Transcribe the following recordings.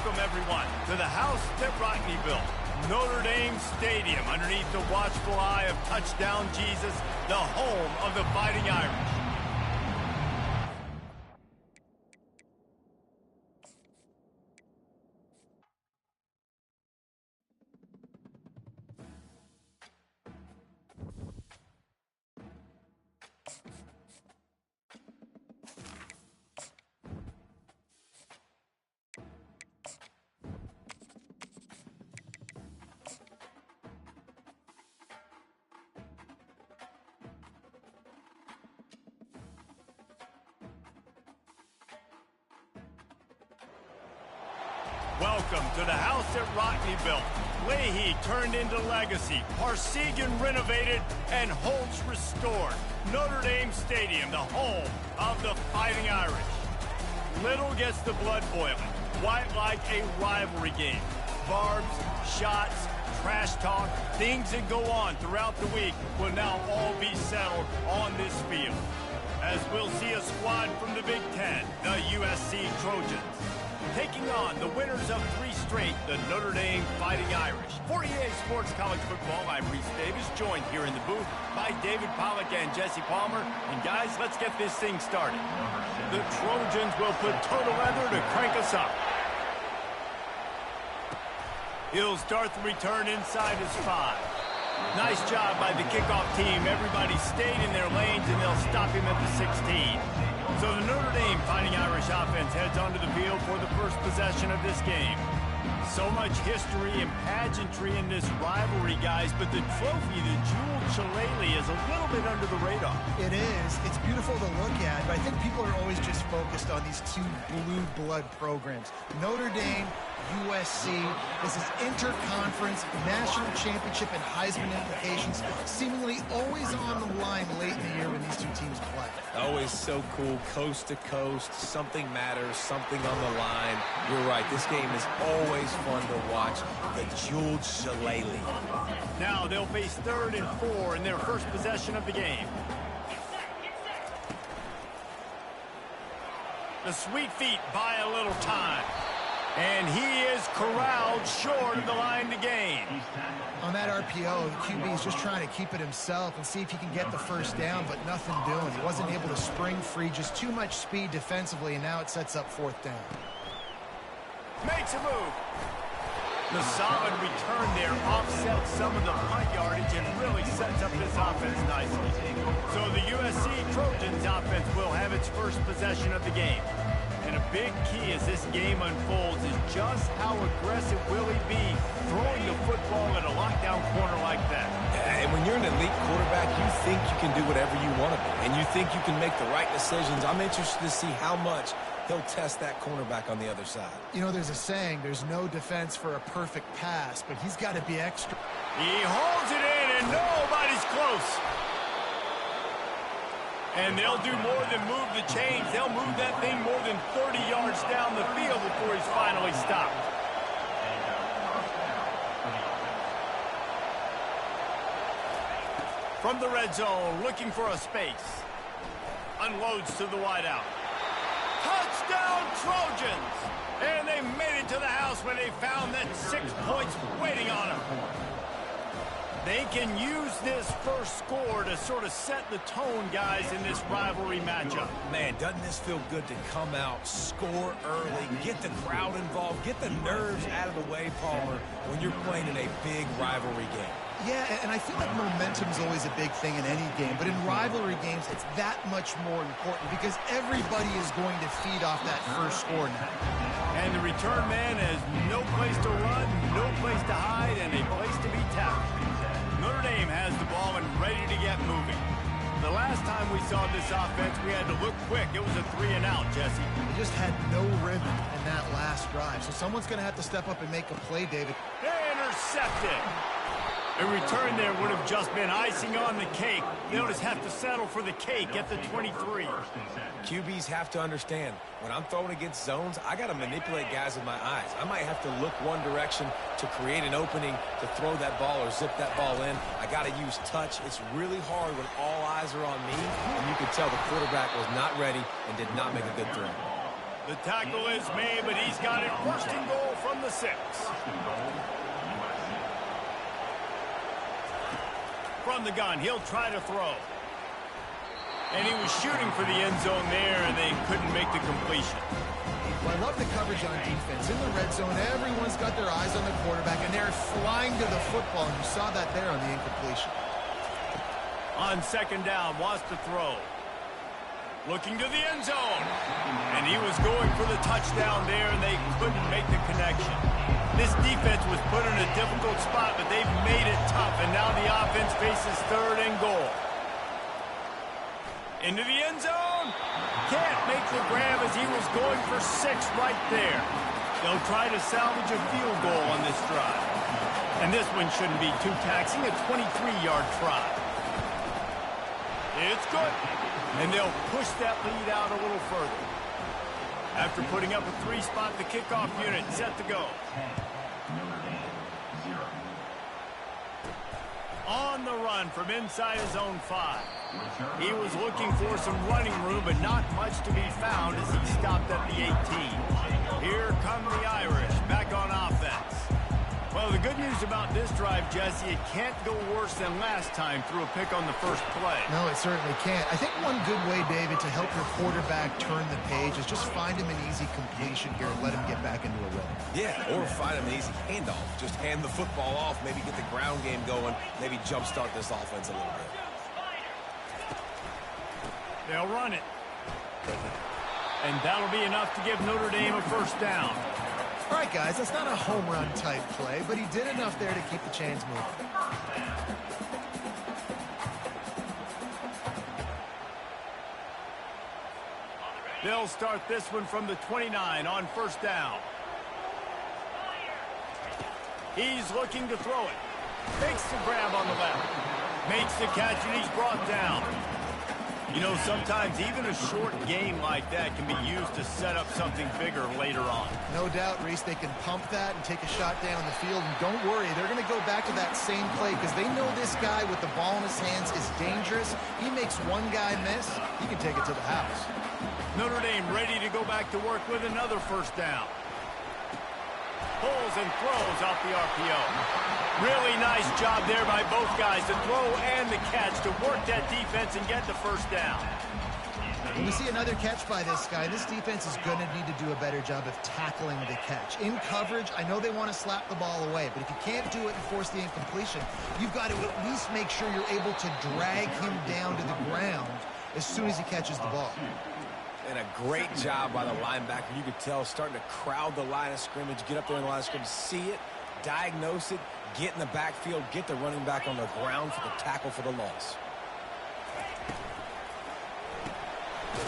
Welcome, everyone, to the house that Rockney built, Notre Dame Stadium, underneath the watchful eye of Touchdown Jesus, the home of the Fighting Irish. Welcome to the house that Rockney built. Leahy turned into legacy, Parsegan renovated, and Holtz restored. Notre Dame Stadium, the home of the Fighting Irish. Little gets the blood boiling, quite like a rivalry game. Barbs, shots, trash talk, things that go on throughout the week will now all be settled on this field. As we'll see a squad from the Big Ten, the USC Trojans, taking on the winners of 3 straight, the Notre Dame Fighting Irish. For EA Sports College Football, I'm Reese Davis, joined here in the booth by David Pollack and Jesse Palmer. And guys, let's get this thing started. The Trojans will put total leather to crank us up. He'll start the return inside his 5. Nice job by the kickoff team. Everybody stayed in their lanes, and they'll stop him at the 16. So the Notre Dame Fighting Irish offense heads onto the field for the first possession of this game. So much history and pageantry in this rivalry, guys, but the trophy, the jeweled shillelagh, is a little bit under the radar. It is. It's beautiful to look at, but I think people are always just focused on these 2 blue blood programs. Notre Dame, USC. This is interconference, national championship, and Heisman implications seemingly always on the line late in the year when these 2 teams play. Always so cool, coast to coast. Something matters, something on the line. You're right, this game is always fun to watch. The jeweled shillelagh. Now they'll face 3rd and 4 in their first possession of the game. The sweet feet buy a little time. And he is corralled short of the line to gain. On that RPO, the QB is just trying to keep it himself and see if he can get the first down, but nothing doing. He wasn't able to spring free, just too much speed defensively, and now it sets up 4th down. Makes a move. The solid return there offsets some of the punt yardage and really sets up this offense nicely. So the USC Trojans offense will have its first possession of the game. And a big key as this game unfolds is just how aggressive will he be throwing the football at a lockdown corner like that. And when you're an elite quarterback, you think you can do whatever you want to be. And you think you can make the right decisions. I'm interested to see how much he'll test that cornerback on the other side. You know, there's a saying, there's no defense for a perfect pass, but he's got to be extra. He holds it in, and nobody's close. And they'll do more than move the chains. They'll move that thing more than 30 yards down the field before he's finally stopped. From the red zone, looking for a space. Unloads to the wideout. Touchdown, Trojans! And they made it to the house when they found that 6 points waiting on them. They can use this first score to sort of set the tone, guys, in this rivalry matchup. Man, doesn't this feel good to come out, score early, get the crowd involved, get the nerves out of the way, Palmer, when you're playing in a big rivalry game. Yeah, and I feel like momentum is always a big thing in any game, but in rivalry games, it's that much more important because everybody is going to feed off that first score now. And the return man has no place to run, no place to hide, and a place to be tackled. Notre Dame has the ball and ready to get moving. The last time we saw this offense, we had to look quick. It was a 3-and-out, Jesse. They just had no rhythm in that last drive, so someone's going to have to step up and make a play, David. Intercepted. A return there would have just been icing on the cake. They'll just have to settle for the cake at the 23. QBs have to understand, when I'm throwing against zones, I got to manipulate guys with my eyes. I might have to look one direction to create an opening to throw that ball or zip that ball in. I got to use touch. It's really hard when all eyes are on me, and you could tell the quarterback was not ready and did not make a good throw. The tackle is made, but he's got it first and goal from the 6. From the gun, he'll try to throw. And he was shooting for the end zone there, and they couldn't make the completion. Well, I love the coverage on defense. In the red zone, everyone's got their eyes on the quarterback, and they're flying to the football, and you saw that there on the incompletion. On second down, wants to throw. Looking to the end zone. And he was going for the touchdown there, and they couldn't make the connection. This defense was put in a difficult spot, but they've made it tough, and now the offense faces third and goal. Into the end zone. Can't make the grab as he was going for 6 right there. They'll try to salvage a field goal on this drive. And this one shouldn't be too taxing, a 23-yard try. It's good. And they'll push that lead out a little further. After putting up a 3-spot, the kickoff unit set to go. On the run from inside his own 5. He was looking for some running room, but not much to be found as he stopped at the 18. Here come the Irish back on offense. Well, the good news about this drive, Jesse, it can't go worse than last time through a pick on the first play. No, it certainly can't. I think one good way, David, to help your quarterback turn the page is just find him an easy completion here and let him get back into a rhythm. Yeah, or find him an easy handoff. Just hand the football off, maybe get the ground game going, maybe jumpstart this offense a little bit. They'll run it. And that'll be enough to give Notre Dame a first down. All right, guys, that's not a home run type play, but he did enough there to keep the chains moving. They'll start this one from the 29 on first down. He's looking to throw it. Makes the grab on the left. Makes the catch, and he's brought down. You know, sometimes even a short game like that can be used to set up something bigger later on. No doubt, Reese, they can pump that and take a shot down the field. And don't worry, they're going to go back to that same play because they know this guy with the ball in his hands is dangerous. He makes one guy miss, he can take it to the house. Notre Dame ready to go back to work with another first down. Pulls and throws off the RPO. Really nice job there by both guys, the throw and the catch, to work that defense and get the first down. When we see another catch by this guy, this defense is going to need to do a better job of tackling the catch. In coverage, I know they want to slap the ball away, but if you can't do it and force the incompletion, you've got to at least make sure you're able to drag him down to the ground as soon as he catches the ball. And a great job by the linebacker. You could tell, starting to crowd the line of scrimmage, get up there in the line of scrimmage, see it, diagnose it, get in the backfield, get the running back on the ground for the tackle for the loss.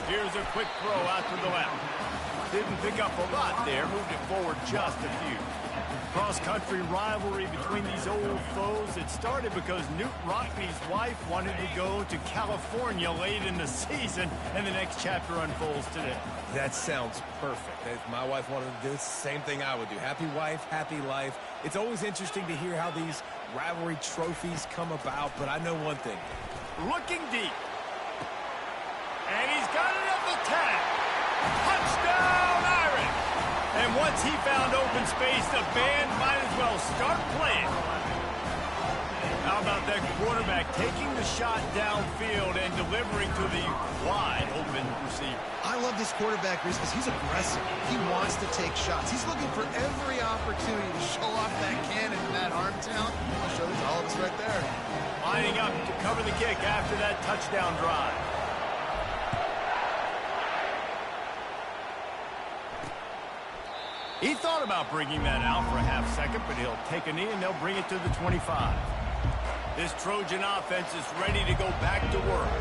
Here's a quick throw out to the left. Didn't pick up a lot there, moved it forward just a few. Cross-country rivalry between these old foes. It started because Newt Rockney's wife wanted to go to California late in the season, and the next chapter unfolds today. That sounds perfect. If my wife wanted to do the same thing I would do. Happy wife, happy life. It's always interesting to hear how these rivalry trophies come about, but I know one thing. Looking deep. And he's got it at the 10. Touchdown, Irish! And once he found open space, the band might as well start playing. How about that quarterback taking the shot downfield and delivering to the wide open receiver? I love this quarterback, Reese, because he's aggressive. He wants to take shots. He's looking for every opportunity to show off that cannon and that arm talent. I'll show this all of us right there. Lining up to cover the kick after that touchdown drive. He thought about bringing that out for a half second, but he'll take a knee and they'll bring it to the 25. This Trojan offense is ready to go back to work.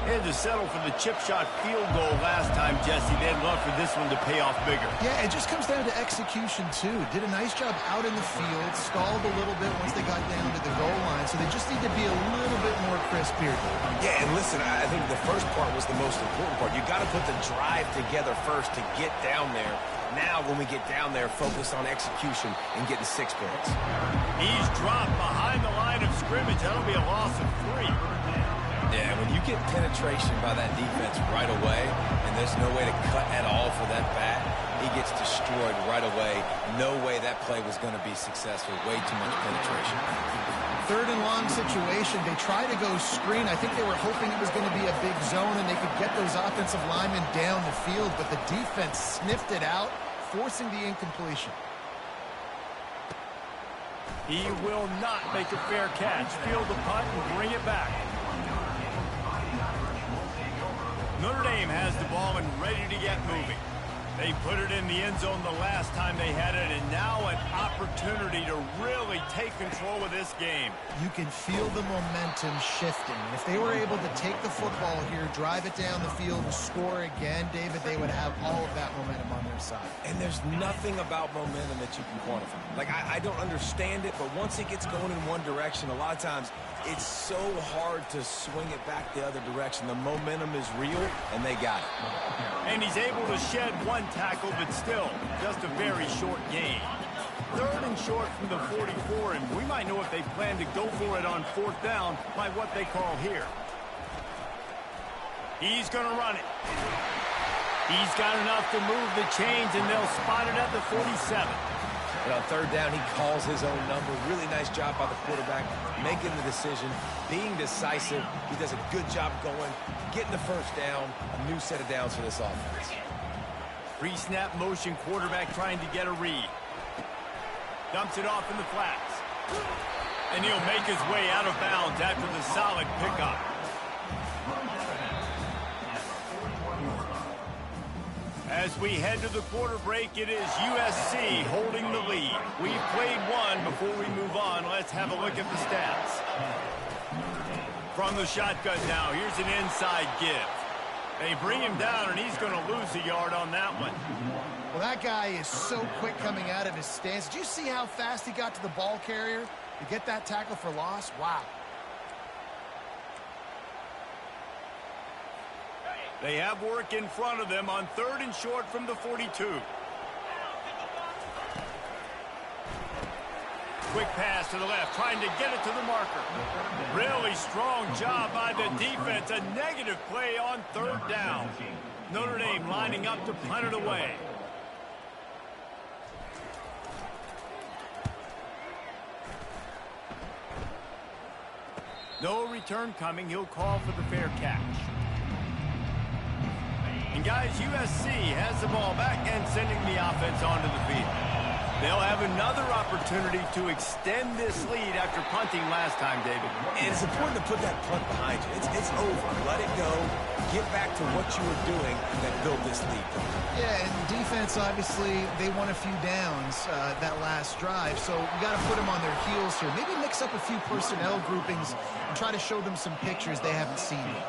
They had to settle for the chip shot field goal last time, Jesse. They'd love for this one to pay off bigger. Yeah, it just comes down to execution, too. Did a nice job out in the field, stalled a little bit once they got down to the goal line, so they just need to be a little bit more crisp here. Yeah, and listen, I think the first part was the most important part. You got to put the drive together first to get down there. Now, when we get down there, focus on execution and getting 6 points. He's dropped behind the line of scrimmage. That'll be a loss of 3. Yeah, when you get penetration by that defense right away, and there's no way to cut at all for that back, he gets destroyed right away. No way that play was going to be successful. Way too much penetration. Third and long situation. They try to go screen. I think they were hoping it was going to be a big zone and they could get those offensive linemen down the field, but the defense sniffed it out, forcing the incompletion. He will not make a fair catch. Field the punt and bring it back. Notre Dame has the ball and ready to get moving. They put it in the end zone the last time they had it, and now an opportunity to really take control of this game. You can feel the momentum shifting. If they were able to take the football here, drive it down the field, and score again, David, they would have all of that momentum on their side. And there's nothing about momentum that you can quantify. Like, I don't understand it, but once it gets going in one direction, a lot of times it's so hard to swing it back the other direction. The momentum is real, and they got it. And he's able to shed one tackle, but still, just a very short gain. Third and short from the 44, and we might know if they plan to go for it on fourth down by what they call here. He's going to run it. He's got enough to move the chains, and they'll spot it at the 47. But on third down, he calls his own number. Really nice job by the quarterback, making the decision, being decisive. He does a good job going, getting the first down, a new set of downs for this offense. Pre-snap motion quarterback trying to get a read. Dumps it off in the flats. And he'll make his way out of bounds after the solid pickup. As we head to the quarter break, it is USC holding the lead. We've played one. Before we move on, let's have a look at the stats. From the shotgun now, here's an inside give. They bring him down, and he's going to lose a yard on that one. Well, that guy is so quick coming out of his stance. Did you see how fast he got to the ball carrier to get that tackle for loss? Wow. They have work in front of them on third and short from the 42. Quick pass to the left, trying to get it to the marker. Really strong job by the defense. A negative play on third down. Notre Dame lining up to punt it away. No return coming. He'll call for the fair catch. And guys, USC has the ball back and sending the offense onto the field. They'll have another opportunity to extend this lead after punting last time, David. And it's important to put that punt behind you. It's over. Let it go. Get back to what you were doing that built this lead. Yeah, and defense, obviously, they won a few downs that last drive, so you got to put them on their heels here. Maybe mix up a few personnel groupings and try to show them some pictures they haven't seen yet.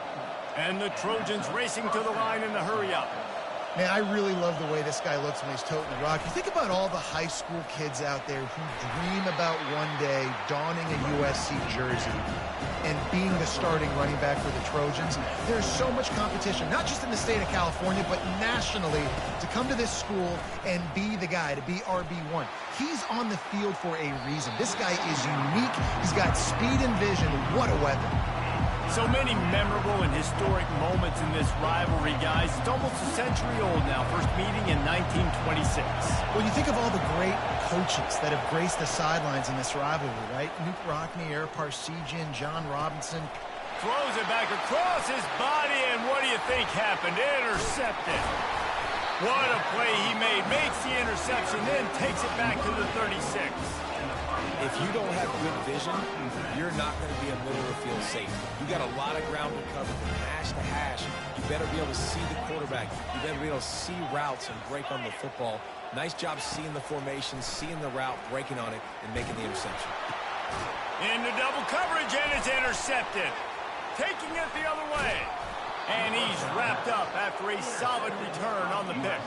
And the Trojans racing to the line in the hurry-up. Man, I really love the way this guy looks when he's toting the rock. You think about all the high school kids out there who dream about one day donning a USC jersey and being the starting running back for the Trojans. There's so much competition, not just in the state of California, but nationally, to come to this school and be the guy, to be RB1. He's on the field for a reason. This guy is unique. He's got speed and vision. What a weapon. So many memorable and historic moments in this rivalry, guys. It's almost a century old now. First meeting in 1926. Well, you think of all the great coaches that have graced the sidelines in this rivalry, right? Nuke Rockne, Eric Parsegian, John Robinson. Throws it back across his body, and what do you think happened? Intercepted. What a play he made. Makes the interception, then takes it back to the 36. If you don't have good vision, you're not going to be a middle of the field safe. You got a lot of ground to cover from hash to hash. You better be able to see the quarterback. You better be able to see routes and break on the football. Nice job seeing the formation, seeing the route, breaking on it, and making the interception. Into double coverage, and it's intercepted. Taking it the other way. And he's wrapped up after a solid return on the pick.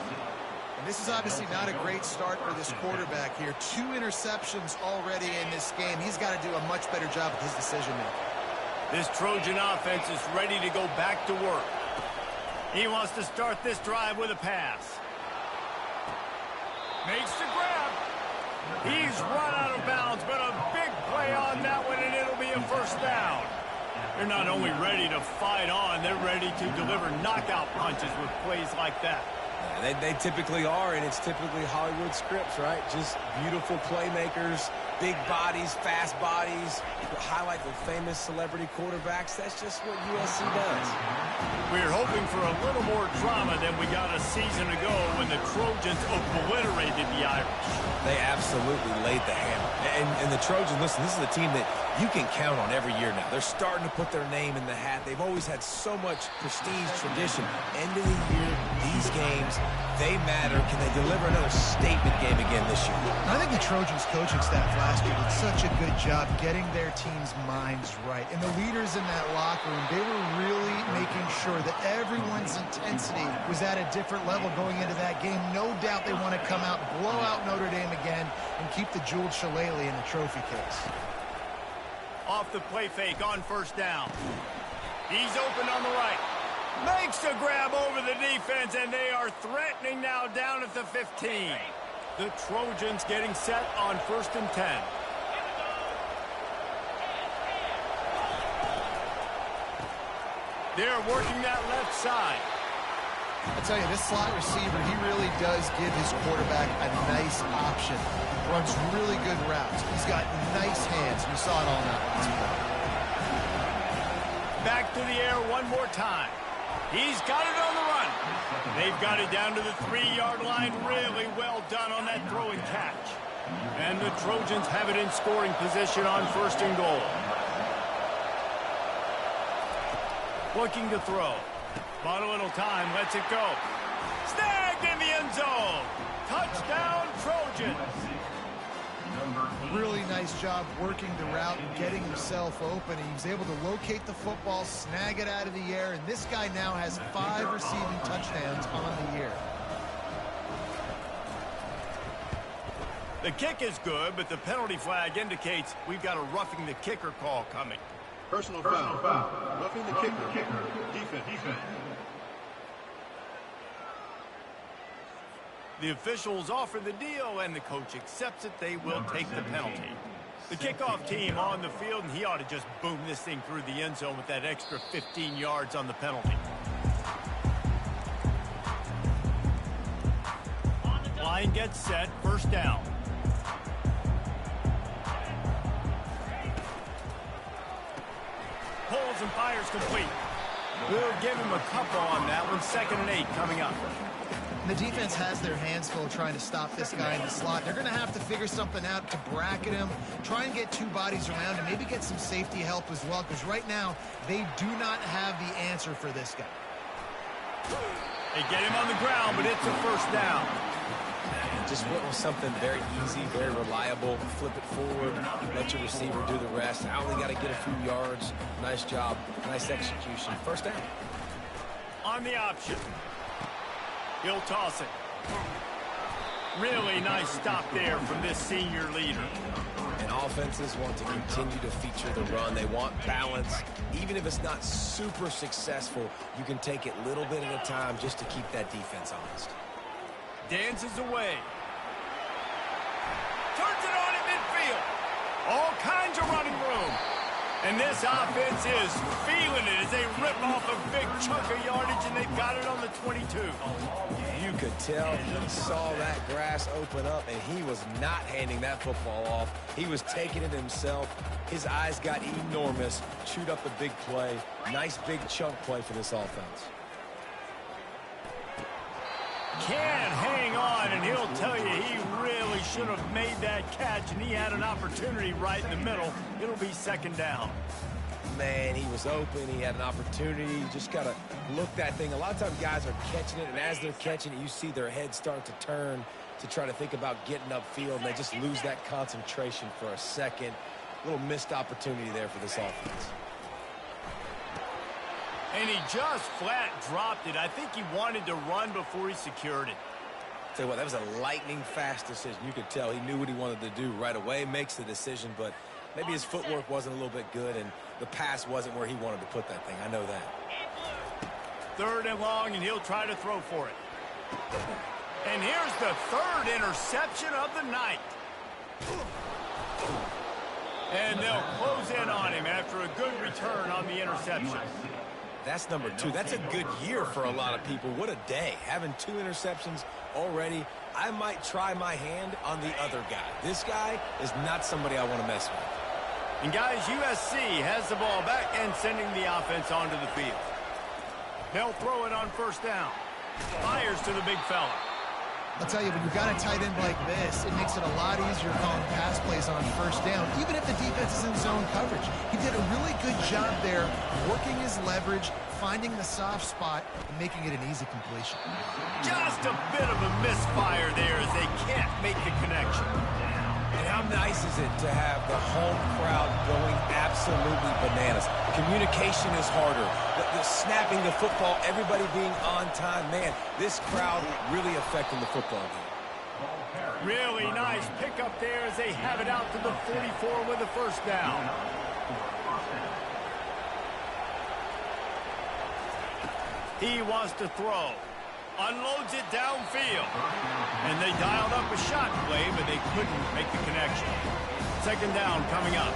And this is obviously not a great start for this quarterback here. 2 interceptions already in this game. He's got to do a much better job with his decision-making. This Trojan offense is ready to go back to work. He wants to start this drive with a pass. Makes the grab. He's run out of bounds, but a big play on that one, and it'll be a first down. They're not only ready to fight on, they're ready to deliver knockout punches with plays like that. Yeah, they typically are, and it's typically Hollywood scripts, right? Just beautiful playmakers, big bodies, fast bodies, highlight the famous celebrity quarterbacks. That's just what USC does. We're hoping for a little more drama than we got a season ago when the Trojans obliterated the Irish. They absolutely laid the hammer. And the Trojans, listen, this is a team that you can count on every year now. They're starting to put their name in the hat. They've always had so much prestige, tradition. End of the year, these games, they matter. Can they deliver another statement game again this year? I think the Trojans coaching staff last year did such a good job getting their team's minds right. And the leaders in that locker room, they were really making sure that everyone's intensity was at a different level going into that game. No doubt they want to come out, blow out Notre Dame again, and keep the jeweled shillelagh in the trophy case. Off the play fake on first down. He's open on the right. Makes the grab over the defense, and they are threatening now down at the 15. The Trojans getting set on 1st and 10. They're working that left side. I tell you, this slot receiver, he really does give his quarterback a nice option. Runs really good routes. He's got nice hands. We saw it all night last play. Back to the air one more time. He's got it on the run. They've got it down to the 3-yard line. Really well done on that throw and catch. And the Trojans have it in scoring position on 1st and goal. Looking to throw. Bought a little time, lets it go. Snagged in the end zone. Touchdown, Trojans. Really nice job working the route and getting himself open. He was able to locate the football, snag it out of the air, and this guy now has 5 receiving touchdowns on the year. The kick is good, but the penalty flag indicates we've got a roughing the kicker call coming. Personal foul. Roughing the kicker. Defense. The officials offer the deal, and the coach accepts it. They will take the penalty. The kickoff team on the field, and he ought to just boom this thing through the end zone with that extra 15 yards on the penalty. Line gets set, 1st down. Pulls and fires complete. We'll give him a couple on that one. 2nd and 8 coming up. The defense has their hands full trying to stop this guy in the slot. They're going to have to figure something out to bracket him, try and get 2 bodies around him, maybe get some safety help as well, because right now they do not have the answer for this guy. They get him on the ground, but it's a 1st down. Just went with something very easy, very reliable. Flip it forward, let your receiver do the rest. I only got to get a few yards. Nice job, nice execution. 1st down. On the option. He'll toss it. Really nice stop there from this senior leader. And offenses want to continue to feature the run. They want balance. Even if it's not super successful, you can take it little bit at a time just to keep that defense honest. Dances away. Turns it on at midfield. All kinds of running room. And this offense is feeling it as they rip off a big chunk of yardage, and they've got it on the 22. You could tell he saw that grass open up, and he was not handing that football off. He was taking it himself. His eyes got enormous, chewed up a big play. Nice big chunk play for this offense. Can't hang on, and he'll tell you he really should have made that catch, and he had an opportunity right in the middle. It'll be 2nd down. Man, he was open. He had an opportunity. You just got to look that thing. A lot of times guys are catching it, and as they're catching it, you see their heads start to turn to try to think about getting upfield, and they just lose that concentration for a second. A little missed opportunity there for this offense. And he just flat dropped it. I think he wanted to run before he secured it. Tell you what, that was a lightning-fast decision. You could tell he knew what he wanted to do right away, makes the decision, but maybe his footwork wasn't a little bit good, and the pass wasn't where he wanted to put that thing. I know that. 3rd and long, and he'll try to throw for it. And here's the 3rd interception of the night. And they'll close in on him after a good return on the interception. That's number 2. That's a good year for a lot of people. What a day. Having 2 interceptions already. I might try my hand on the other guy. This guy is not somebody I want to mess with. And guys, USC has the ball back and sending the offense onto the field. They'll throw it on first down. Fires to the big fella. I'll tell you, when you've got a tight end like this, it makes it a lot easier calling pass plays on first down, even if the defense is in zone coverage. He did a really good job there, working his leverage, finding the soft spot, and making it an easy completion. Just a bit of a misfire there as they can't make the connection. And how nice is it to have the home crowd going absolutely bananas? Communication is harder. The snapping the football, everybody being on time. Man, this crowd really affecting the football game. Really nice pickup there as they have it out to the 44 with a first down. He wants to throw. Unloads it downfield. And they dialed up a shot play, but they couldn't make the connection. Second down coming up.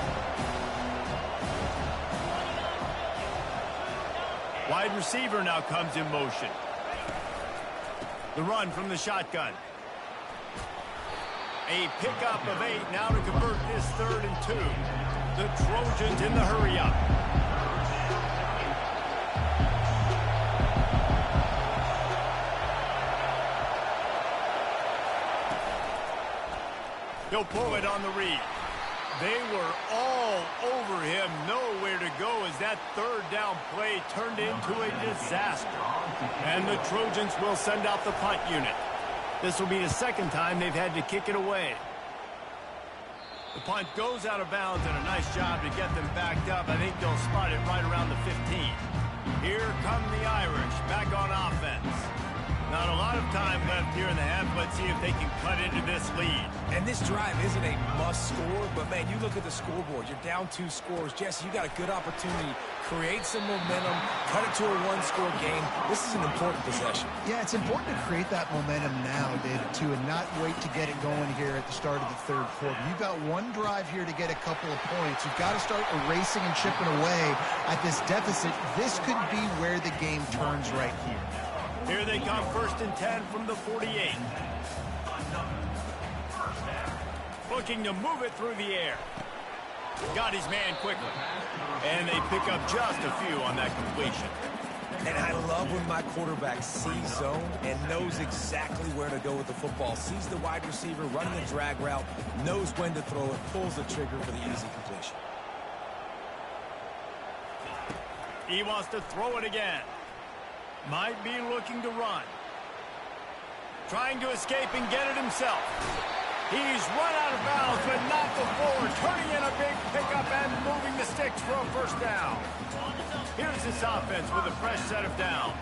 Wide receiver now comes in motion. The run from the shotgun. A pickup of 8 now to convert this 3rd and 2. The Trojans in the hurry up. He'll pull it on the read. They were all over him, nowhere to go as that 3rd down play turned into a disaster. And the Trojans will send out the punt unit. This will be the 2nd time they've had to kick it away. The punt goes out of bounds, and a nice job to get them backed up. I think they'll spot it right around the 15. Here come the Irish back on offense. Not a lot of time left here in the half. Let's see if they can cut into this lead. And this drive isn't a must score, but man, you look at the scoreboard. You're down 2 scores. Jesse, you got a good opportunity. Create some momentum. Cut it to a 1-score game. This is an important possession. Yeah, it's important to create that momentum now, David, too, and not wait to get it going here at the start of the 3rd quarter. You've got one drive here to get a couple of points. You've got to start erasing and chipping away at this deficit. This could be where the game turns right here. Here they come, 1st and 10 from the 48. Looking to move it through the air. Got his man quickly. And they pick up just a few on that completion. And I love when my quarterback sees zone and knows exactly where to go with the football. Sees the wide receiver running the drag route, knows when to throw it, pulls the trigger for the easy completion. He wants to throw it again. Might be looking to run. Trying to escape and get it himself. He's run out of bounds, but not before. Turning in a big pickup and moving the sticks for a first down. Here's this offense with a fresh set of downs.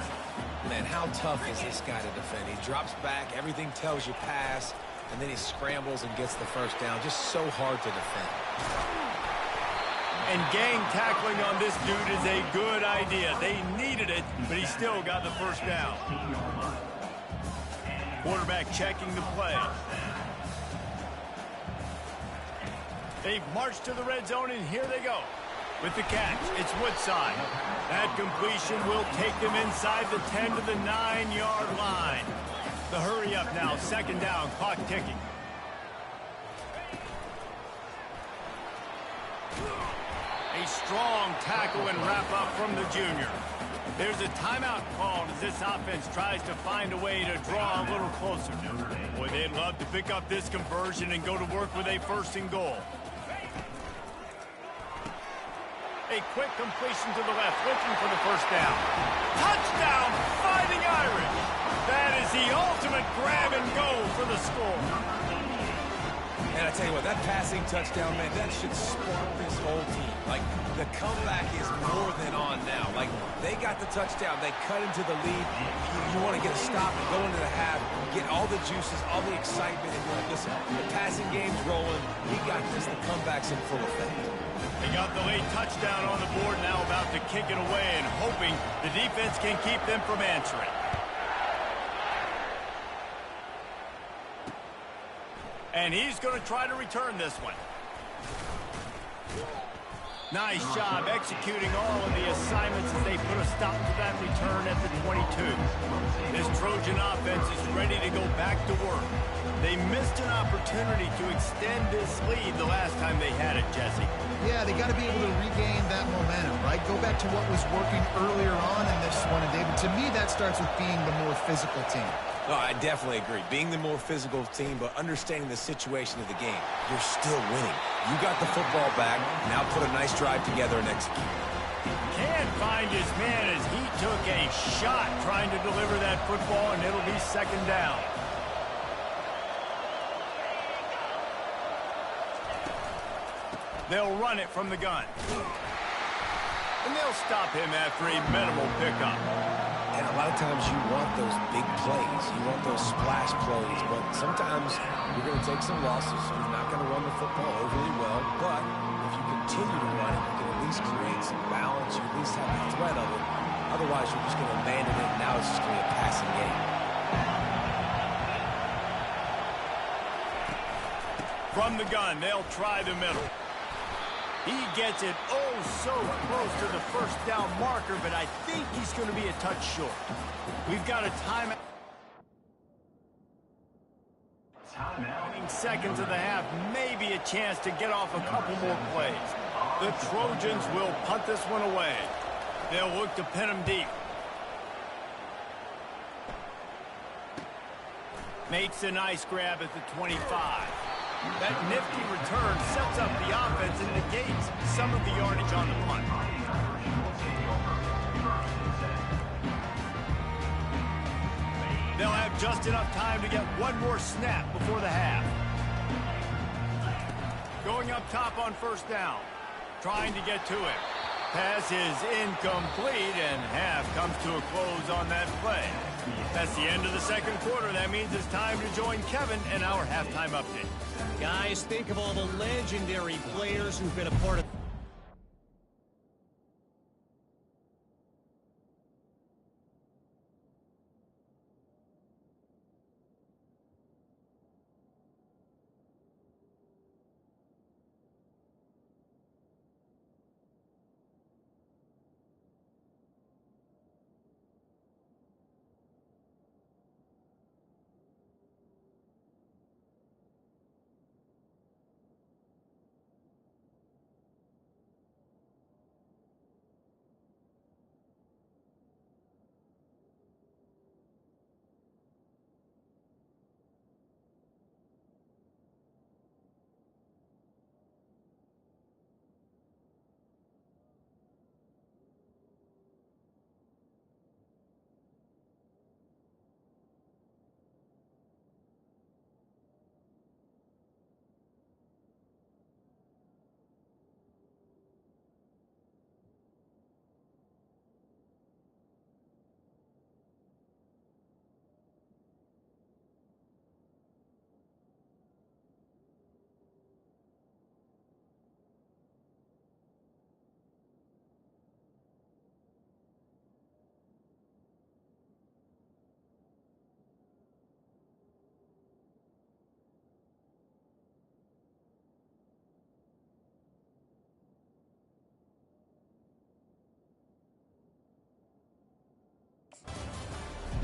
Man, how tough is this guy to defend? He drops back, everything tells you pass, and then he scrambles and gets the first down. Just so hard to defend. And gang tackling on this dude is a good idea. They needed it, but he still got the first down. Quarterback checking the play. They've marched to the red zone, and here they go. With the catch, it's Woodside. That completion will take them inside the 10 to the 9-yard line. The hurry up now, 2nd down, clock ticking. A strong tackle and wrap up from the junior. There's a timeout called as this offense tries to find a way to draw a little closer. Boy, they'd love to pick up this conversion and go to work with a 1st and goal. A quick completion to the left, looking for the first down. Touchdown, Fighting Irish. That is the ultimate grab and go for the score. And I tell you what, that passing touchdown, man, that should spark this whole team. Like, the comeback is more than on now. Like, they got the touchdown. They cut into the lead. You want to get a stop and go into the half, get all the juices, all the excitement. And you're like, listen, the passing game's rolling. We got this. The comeback's in full effect. They got the late touchdown on the board, now about to kick it away and hoping the defense can keep them from answering. And he's going to try to return this one. Nice job executing all of the assignments as they put a stop to that return at the 22. This Trojan offense is ready to go back to work. They missed an opportunity to extend this lead the last time they had it, Jesse. Yeah, they got to be able to regain that momentum, right? Go back to what was working earlier on in this one. And, David, to me, that starts with being the more physical team. No, I definitely agree. Being the more physical team, but understanding the situation of the game. You're still winning. You got the football back. Now put a nice drive together and execute. Can't find his man as he took a shot trying to deliver that football, and it'll be second down. They'll run it from the gun. And they'll stop him after a minimal pickup. And a lot of times you want those big plays. You want those splash plays. But sometimes you're going to take some losses. You're not going to run the football overly well. But if you continue to run it, you can at least create some balance. You at least have the threat of it. Otherwise, you're just going to abandon it. And now it's just going to be a passing game. From the gun, they'll try the middle. He gets it oh so close to the first down marker, but I think he's going to be a touch short. We've got a timeout. Seconds of the half, maybe a chance to get off a couple more plays. The Trojans will punt this one away. They'll look to pin him deep. Makes a nice grab at the 25. That nifty return sets up the offense and negates some of the yardage on the punt. They'll have just enough time to get one more snap before the half. Going up top on first down. Trying to get to it. Pass is incomplete, and half comes to a close on that play. That's the end of the second quarter. That means it's time to join Kevin in our halftime update. Guys, think of all the legendary players who've been a part of...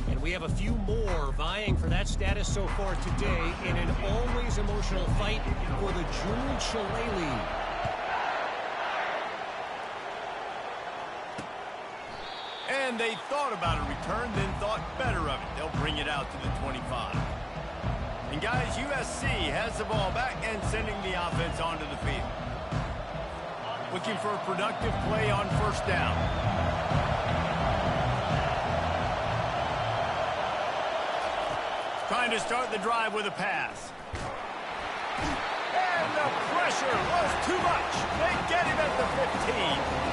And we have a few more vying for that status so far today in an always emotional fight for the Jewel Shillelagh. And they thought about a return, then thought better of it. They'll bring it out to the 25. And guys, USC has the ball back and sending the offense onto the field. Looking for a productive play on first down. Trying to start the drive with a pass. And the pressure was too much. They get him at the 15.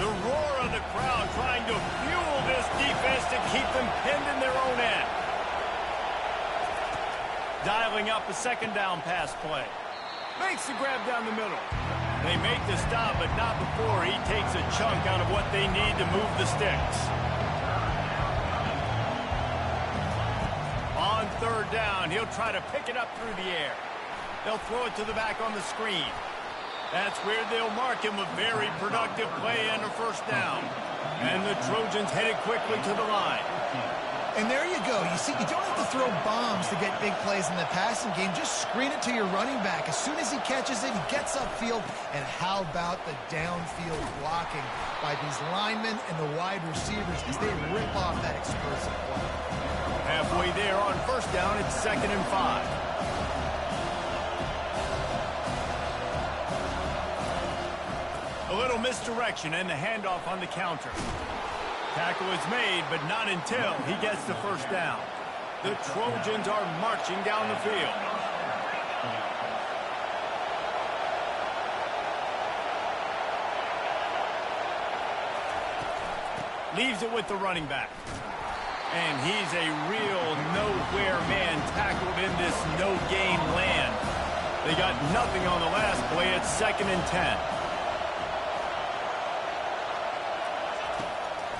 The roar of the crowd trying to fuel this defense to keep them pinned in their own end. Dialing up a second down pass play. Makes the grab down the middle. They make the stop, but not before he takes a chunk out of what they need to move the sticks. On third down, he'll try to pick it up through the air. They'll throw it to the back on the screen. That's where they'll mark him a very productive play and a first down. And the Trojans headed quickly to the line. And there you go. You see, you don't have to throw bombs to get big plays in the passing game. Just screen it to your running back. As soon as he catches it, he gets upfield. And how about the downfield blocking by these linemen and the wide receivers as they rip off that explosive play. Halfway there on first down, it's 2nd and 5. A little misdirection and the handoff on the counter. Tackle is made, but not until he gets the first down. The Trojans are marching down the field. Leaves it with the running back. And he's a real nowhere man tackled in this no-gain land. They got nothing on the last play. It's 2nd and 10.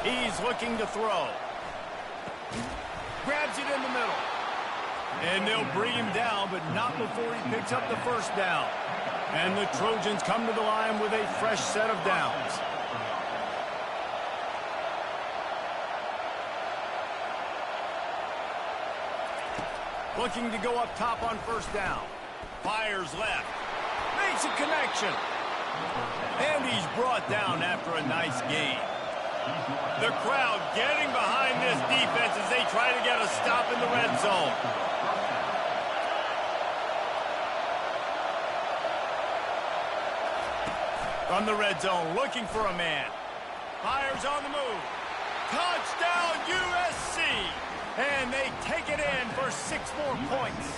He's looking to throw. Grabs it in the middle. And they'll bring him down, but not before he picks up the first down. And the Trojans come to the line with a fresh set of downs. Looking to go up top on first down. Fires left. Makes a connection. And he's brought down after a nice gain. The crowd getting behind this defense as they try to get a stop in the red zone. From the red zone, looking for a man. Fires on the move. Touchdown, USC! And they take it in for 6 more points.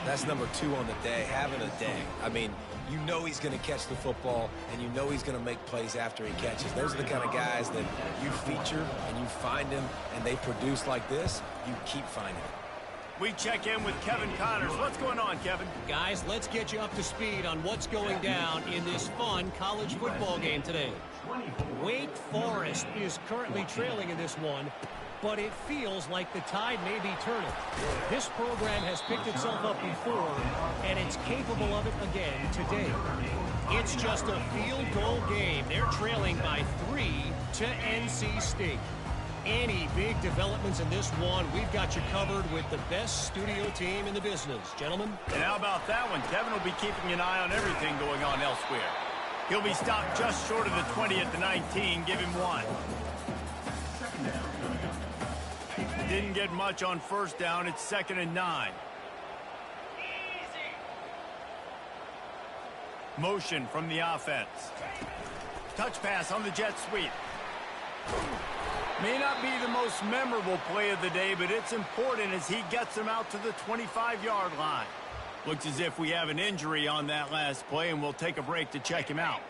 That's number 2 on the day, having a day. I mean, you know he's going to catch the football, and you know he's going to make plays after he catches. Those are the kind of guys that you feature, and you find them, and they produce like this, you keep finding them. We check in with Kevin Connors. What's going on, Kevin? Guys, let's get you up to speed on what's going down in this fun college football game today. Wake Forest is currently trailing in this one, but it feels like the tide may be turning. This program has picked itself up before, and it's capable of it again today. It's just a field goal game. They're trailing by 3 to NC State. Any big developments in this one, we've got you covered with the best studio team in the business. Gentlemen? And how about that one? Kevin will be keeping an eye on everything going on elsewhere. He'll be stopped just short of the 20 at the 19. Give him 1. Didn't get much on first down. It's 2nd and 9. Motion from the offense. Touch pass on the jet sweep. May not be the most memorable play of the day, but it's important as he gets them out to the 25-yard line. Looks as if we have an injury on that last play, and we'll take a break to check him out.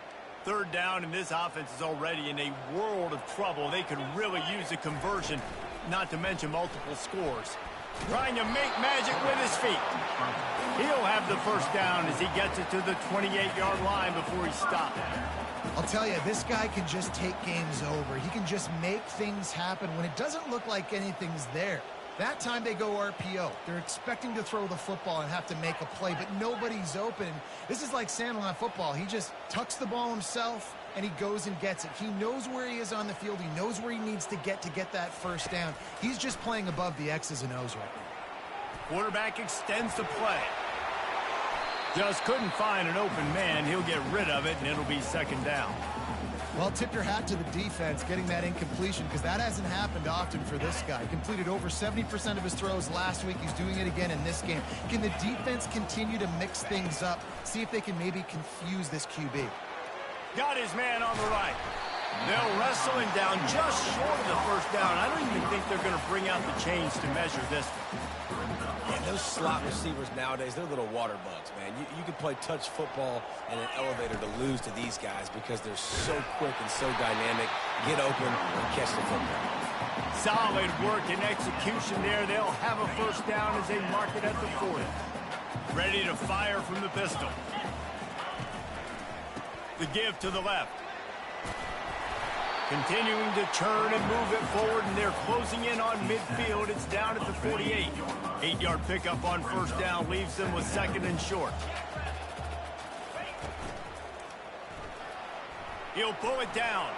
3rd down, and this offense is already in a world of trouble. They could really use a conversion, not to mention multiple scores. Trying to make magic with his feet. He'll have the first down as he gets it to the 28-yard line before he stops. I'll tell you, this guy can just take games over. He can just make things happen when it doesn't look like anything's there. That time they go RPO. They're expecting to throw the football and have to make a play, but nobody's open. This is like Sandlot football. He just tucks the ball himself, and he goes and gets it. He knows where he is on the field. He knows where he needs to get that first down. He's just playing above the X's and O's right now. Quarterback extends the play. Just couldn't find an open man. He'll get rid of it, and it'll be 2nd down. Well, tip your hat to the defense getting that incompletion, because that hasn't happened often for this guy. He completed over 70% of his throws last week. He's doing it again in this game. Can the defense continue to mix things up, see if they can maybe confuse this QB? Got his man on the right. They'll wrestle him down just short of the first down. I don't even think they're going to bring out the chains to measure this one. Yeah, those slot receivers nowadays, they're little water bugs, man. You can play touch football in an elevator to lose to these guys because they're so quick and so dynamic. Get open and catch the football. Solid work and execution there. They'll have a first down as they mark it at the 40. Ready to fire from the pistol. The give to the left. Continuing to turn and move it forward, and they're closing in on midfield. It's down at the 48. 8-yard pickup on first down leaves them with second and short. He'll pull it down.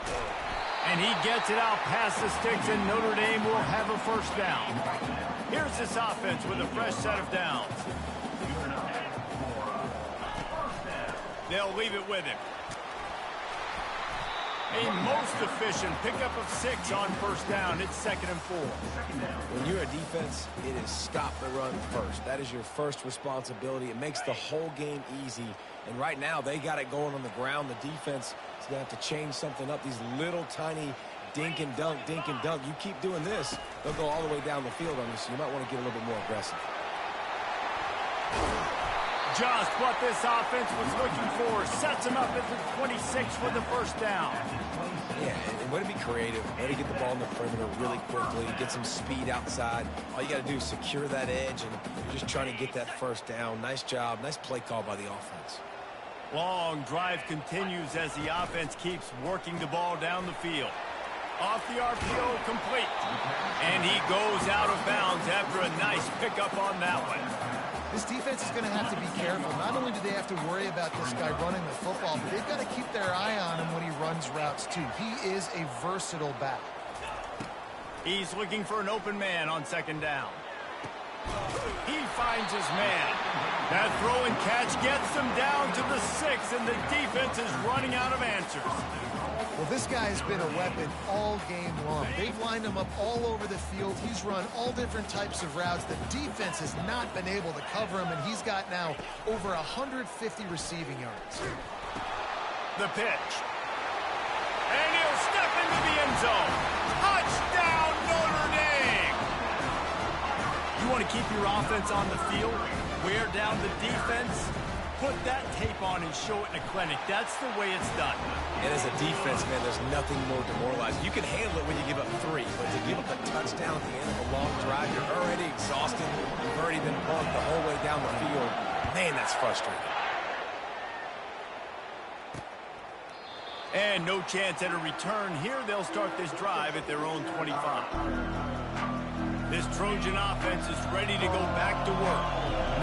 And he gets it out past the sticks, and Notre Dame will have a first down. Here's this offense with a fresh set of downs. They'll leave it with him. A most efficient pickup of 6 on first down. It's 2nd and 4. When you're a defense, it is stop the run first. That is your first responsibility. It makes the whole game easy. And right now, they got it going on the ground. The defense is going to have to change something up. These little tiny dink and dunk, dink and dunk. You keep doing this, they'll go all the way down the field on you, so you might want to get a little bit more aggressive. Just what this offense was looking for. Sets him up at the 26 for the first down. Yeah, and way to be creative. Way to get the ball in the perimeter really quickly. Get some speed outside. All you got to do is secure that edge, and you're just trying to get that first down. Nice job. Nice play call by the offense. Long drive continues as the offense keeps working the ball down the field. Off the RPO, complete. And he goes out of bounds after a nice pickup on that one. This defense is going to have to be careful. Not only do they have to worry about this guy running the football, but they've got to keep their eye on him when he runs routes too. He is a versatile back. He's looking for an open man on second down. He finds his man. That throw and catch gets them down to the 6, and the defense is running out of answers. Well, this guy has been a weapon all game long. They've lined him up all over the field. He's run all different types of routes. The defense has not been able to cover him, and he's got now over 150 receiving yards. The pitch. And he'll step into the end zone. Touchdown, Notre Dame! You want to keep your offense on the field? Wear down the defense? Put that tape on and show it in a clinic. That's the way it's done. And as a defense, man, there's nothing more demoralizing. You can handle it when you give up 3, but to give up a touchdown at the end of a long drive, you're already exhausted. You've already been bumped the whole way down the field. Man, that's frustrating. And no chance at a return here. They'll start this drive at their own 25. This Trojan offense is ready to go back to work.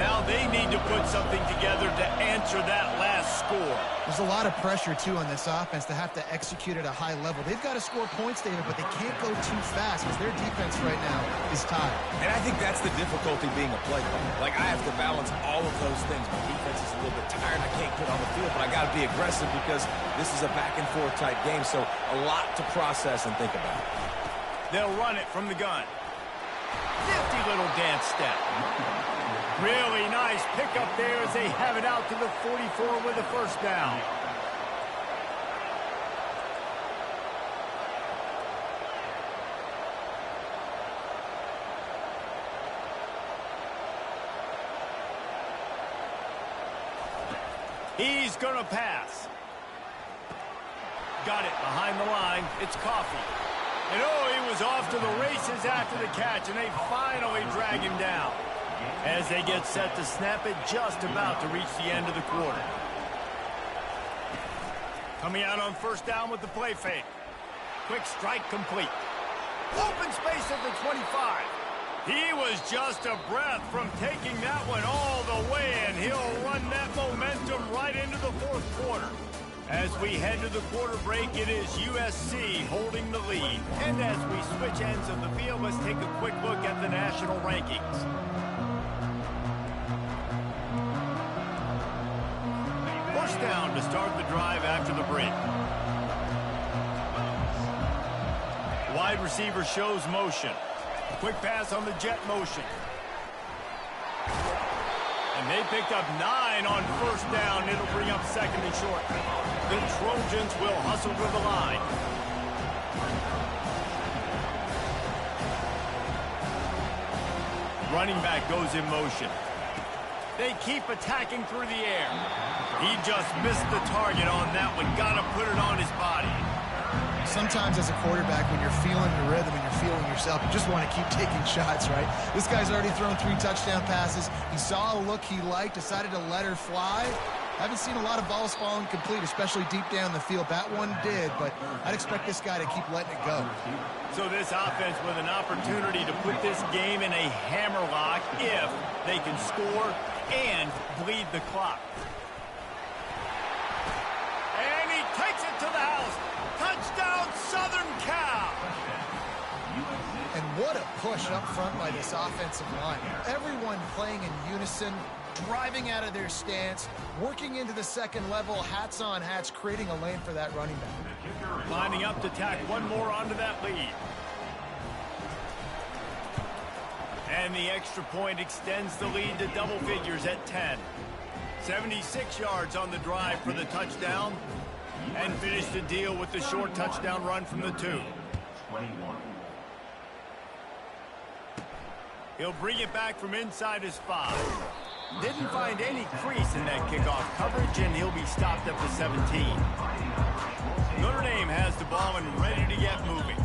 Now they need to put something together to answer that last score. There's a lot of pressure, too, on this offense to have to execute at a high level. They've got to score points, David, but they can't go too fast because their defense right now is tired. And I think that's the difficulty being a play caller. Like, I have to balance all of those things. My defense is a little bit tired. I can't get on the field, but I got to be aggressive because this is a back-and-forth type game, so a lot to process and think about. They'll run it from the gun. Nifty little dance step. Really nice pickup there as they have it out to the 44 with a first down. He's going to pass. Got it behind the line. It's Coffee. And oh, he was off to the races after the catch, and they finally drag him down. As they get set to snap it, just about to reach the end of the quarter. Coming out on first down with the play fake. Quick strike complete. Open space at the 25. He was just a breath from taking that one all the way, and he'll run that momentum right into the fourth quarter. As we head to the quarter break, it is USC holding the lead. And as we switch ends of the field, let's take a quick look at the national rankings. First down to start the drive after the break. Wide receiver shows motion. Quick pass on the jet motion. And they picked up 9 on first down. It'll bring up second and short. The Trojans will hustle to the line. Running back goes in motion. They keep attacking through the air. He just missed the target on that one. Got to put it on his body. Sometimes as a quarterback, when you're feeling the rhythm and you're feeling yourself, you just want to keep taking shots, right? This guy's already thrown 3 touchdown passes. He saw a look he liked, decided to let her fly, Haven't seen a lot of balls falling complete, especially deep down the field. That one did, but I'd expect this guy to keep letting it go. So this offense with an opportunity to put this game in a hammerlock if they can score and bleed the clock. And he takes it to the house. Touchdown, Southern Cal. And what a push up front by this offensive line. Everyone playing in unison, driving out of their stance, working into the second level, hats on hats, creating a lane for that running back. Lining up to tack one more onto that lead. And the extra point extends the lead to double figures at 10. 76 yards on the drive for the touchdown. And finish the deal with the short touchdown run from the 2. He'll bring it back from inside his 5. Didn't find any crease in that kickoff coverage, and he'll be stopped up to 17. Notre Dame has the ball and ready to get moving.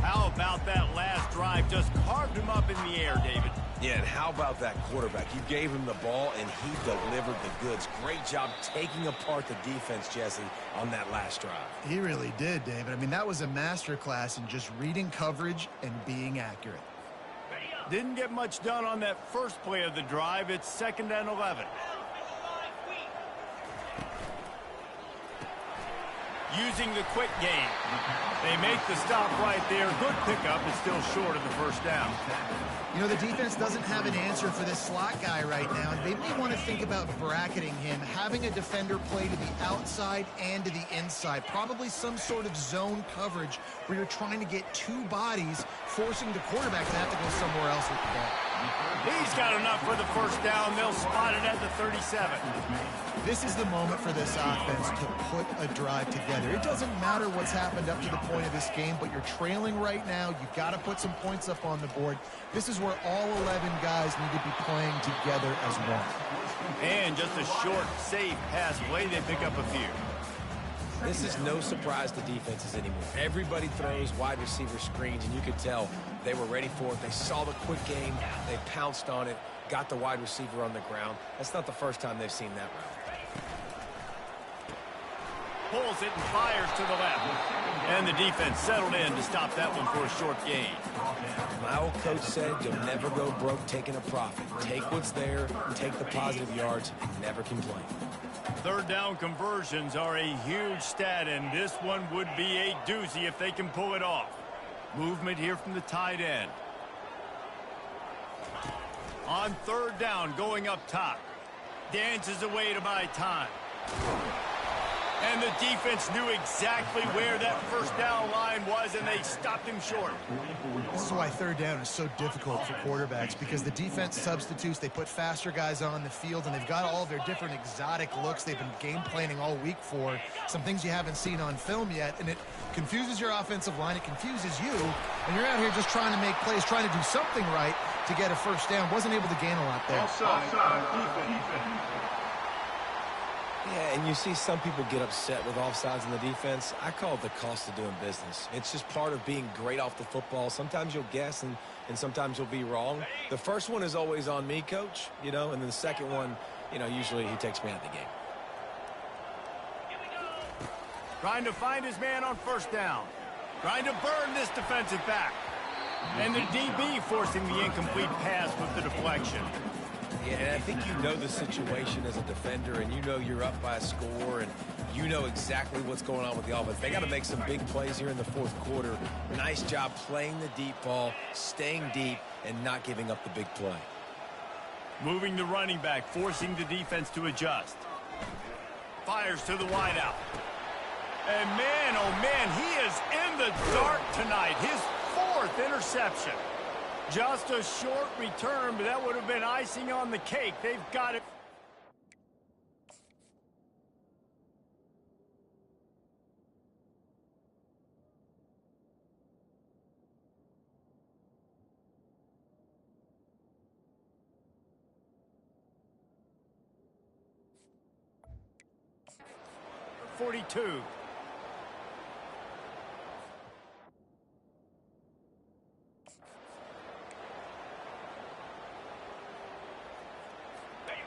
How about that last drive? Just carved him up in the air, David. Yeah, and how about that quarterback? You gave him the ball, and he delivered the goods. Great job taking apart the defense, Jesse, on that last drive. He really did, David. I mean, that was a masterclass in just reading coverage and being accurate. Didn't get much done on that first play of the drive. It's 2nd and 11. Using the quick game. They make the stop right there. Good pickup is still short of the first down. You know, the defense doesn't have an answer for this slot guy right now. They may want to think about bracketing him, having a defender play to the outside and to the inside. Probably some sort of zone coverage where you're trying to get 2 bodies, forcing the quarterback to have to go somewhere else with the ball. He's got enough for the first down. They'll spot it at the 37. This is the moment for this offense to put a drive together. It doesn't matter what's happened up to the point of this game, but you're trailing right now. You've got to put some points up on the board. This is where all 11 guys need to be playing together as one. And just a short, safe pass play. They pick up a few. This is no surprise to defenses anymore. Everybody throws wide receiver screens, and you could tell they were ready for it. They saw the quick game. They pounced on it, got the wide receiver on the ground. That's not the first time they've seen that route. Pulls it and fires to the left. And the defense settled in to stop that one for a short gain. My old coach said you'll never go broke taking a profit. Take what's there, take the positive yards, and never complain. 3rd down conversions are a huge stat, and this one would be a doozy if they can pull it off. Movement here from the tight end. On 3rd down, going up top. Dances away to buy time. And the defense knew exactly where that first down line was, and they stopped him short. This is why 3rd down is so difficult for quarterbacks, because the defense substitutes. They put faster guys on the field, and they've got all their different exotic looks they've been game planning all week for, some things you haven't seen on film yet, and it confuses your offensive line. It confuses you, and you're out here just trying to make plays, trying to do something right to get a first down. Wasn't able to gain a lot there. Offside, defense. Yeah, and you see some people get upset with offsides in the defense. I call it the cost of doing business. It's just part of being great off the football. Sometimes you'll guess, and sometimes you'll be wrong. The first one is always on me, Coach, and then the second one, usually he takes me out of the game. Trying to find his man on first down. Trying to burn this defensive back. And the DB forcing the incomplete pass with the deflection. Yeah, and I think you know the situation as a defender, and you know you're up by a score, and you know exactly what's going on with the offense. They got to make some big plays here in the 4th quarter. Nice job playing the deep ball, staying deep, and not giving up the big play. Moving the running back, forcing the defense to adjust. Fires to the wideout. And man, oh man, he is in the dark tonight. His 4th interception. Just a short return, but that would have been icing on the cake. They've got it. .42.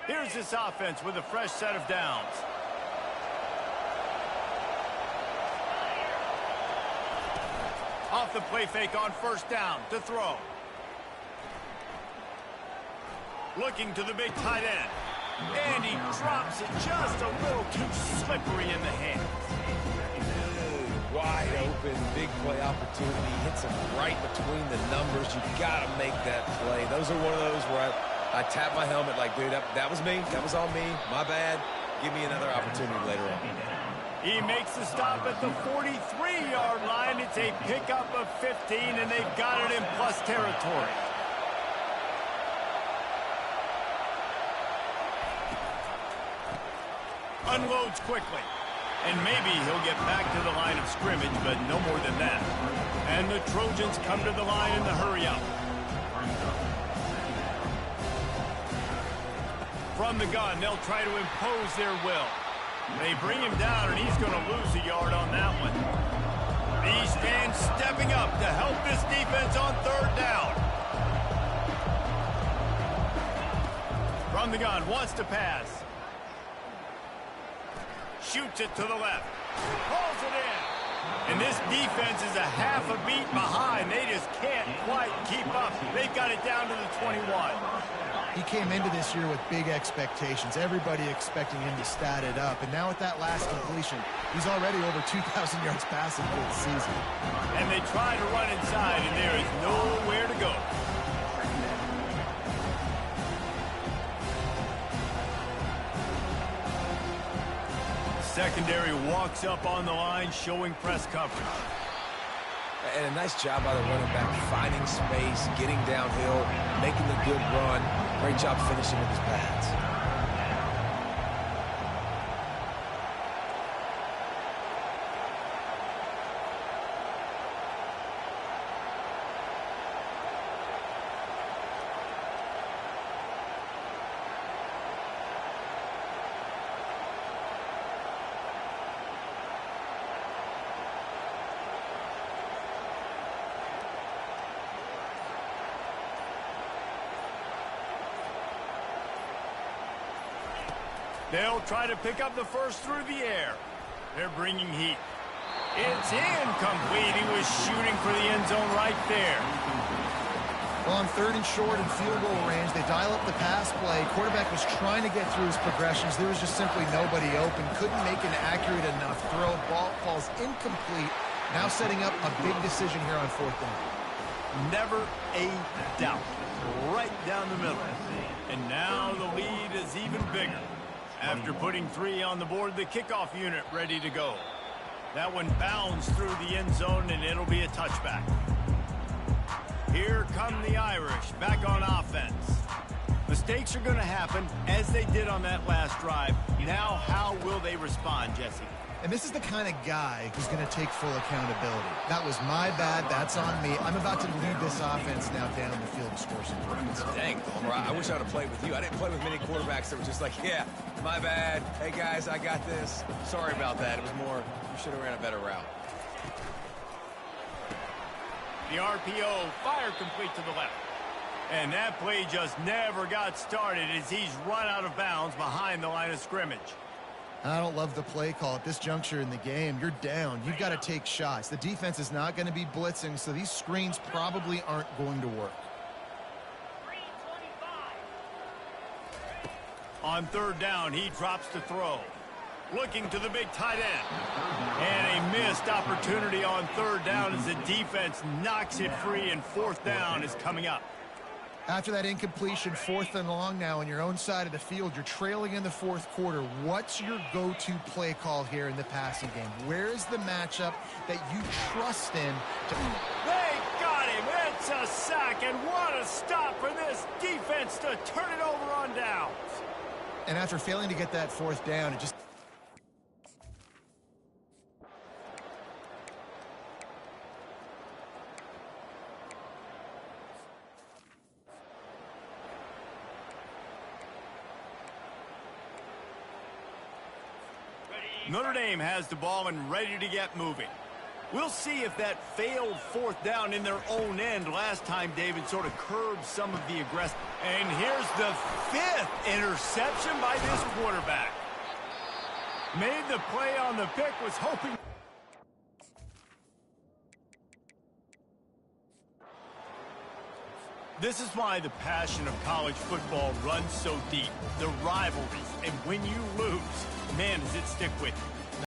Here's this offense with a fresh set of downs. Off the play fake on first down to throw. Looking to the big tight end. And he drops it just a little too slippery in the hand. Wide open, big play opportunity. Hits him right between the numbers. You got to make that play. Those are one of those where I tap my helmet like, dude, that was me. That was on me. My bad. Give me another opportunity later on. He makes the stop at the 43-yard line. It's a pickup of 15, and they've got it in plus territory. Unloads quickly. And maybe he'll get back to the line of scrimmage, but no more than that. And the Trojans come to the line in the hurry-up. From the gun, they'll try to impose their will. They bring him down, and he's going to lose a yard on that one. These fans stepping up to help this defense on third down. From the gun, wants to pass. Shoots it to the left. Pulls it in. And this defense is a half a beat behind. They just can't quite keep up. They've got it down to the 21. He came into this year with big expectations. Everybody expecting him to stat it up. And now with that last completion, he's already over 2,000 yards passing for the season. And they try to run inside, and there is nowhere to go. Secondary walks up on the line, showing press coverage. And a nice job by the running back, finding space, getting downhill, making the good run. Great job finishing with his pads. They'll try to pick up the first through the air. They're bringing heat. It's incomplete. He was shooting for the end zone right there. Well, on third and short and field goal range, they dial up the pass play. Quarterback was trying to get through his progressions. There was just simply nobody open. Couldn't make an accurate enough throw. Ball falls incomplete. Now setting up a big decision here on fourth down. Never a doubt. Right down the middle. And now the lead is even bigger. After putting 3 on the board, the kickoff unit ready to go. That one bounds through the end zone, and it'll be a touchback. Here come the Irish, back on offense. Mistakes are going to happen, as they did on that last drive. Now, how will they respond, Jesse? And this is the kind of guy who's going to take full accountability. That was my bad. That's on me. I'm about to lead this offense now down the field to score some points. Dang, Palmer, I wish I would have played with you. I didn't play with many quarterbacks that were just like, yeah, my bad. Hey, guys, I got this. Sorry about that. It was more, you should have ran a better route. The RPO, fire complete to the left. And that play just never got started as he's run out of bounds behind the line of scrimmage. I don't love the play call at this juncture in the game. You're down. You've got to take shots. The defense is not going to be blitzing, so these screens probably aren't going to work. On third down, he drops to throw. Looking to the big tight end. And a missed opportunity on third down as the defense knocks it free, and fourth down is coming up. After that incompletion, fourth and long now on your own side of the field, you're trailing in the fourth quarter. What's your go-to play call here in the passing game? Where is the matchup that you trust in? They got him. It's a sack, and what a stop for this defense to turn it over on downs. And after failing to get that fourth down, it just... Notre Dame has the ball and ready to get moving. We'll see if that failed fourth down in their own end last time David sort of curbed some of the aggressive. And here's the 5th interception by this quarterback. Made the play on the pick, was hoping. This is why the passion of college football runs so deep. The rivalries, and when you lose, man, does it stick with you.